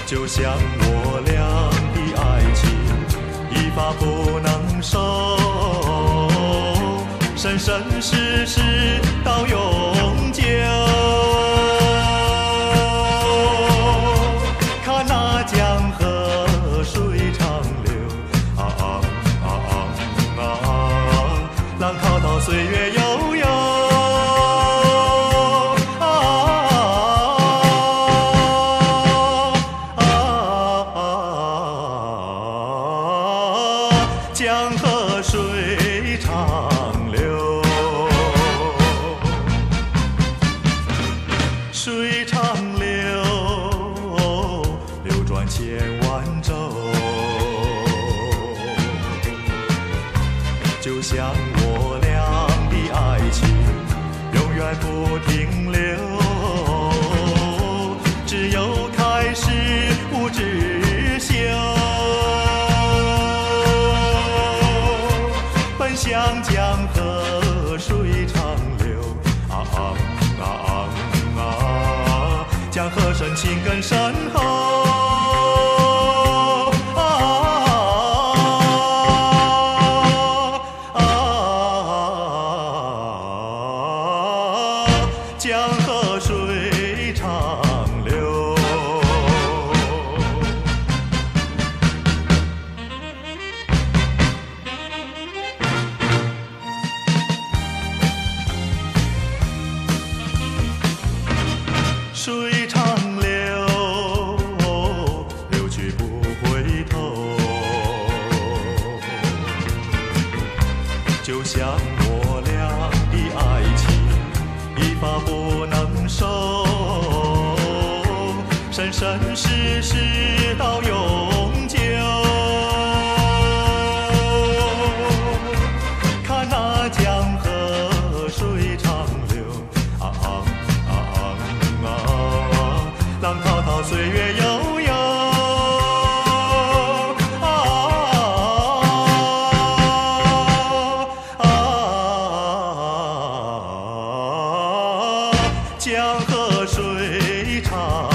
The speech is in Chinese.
就像我俩的爱情一发不能收，生生世世到永久。看那江河水长流，浪滔滔岁月悠悠。江河水长流，水长流，流转千万洲。就像我俩的爱情，永远不停留。只有开始无止休。向江河水长流，江河深情更深厚。江河水长流。水长流，流去不回头。就像我俩的爱情一发不能收，生生世世到永久。看那江河水长流，浪滔滔岁月悠悠。江河水长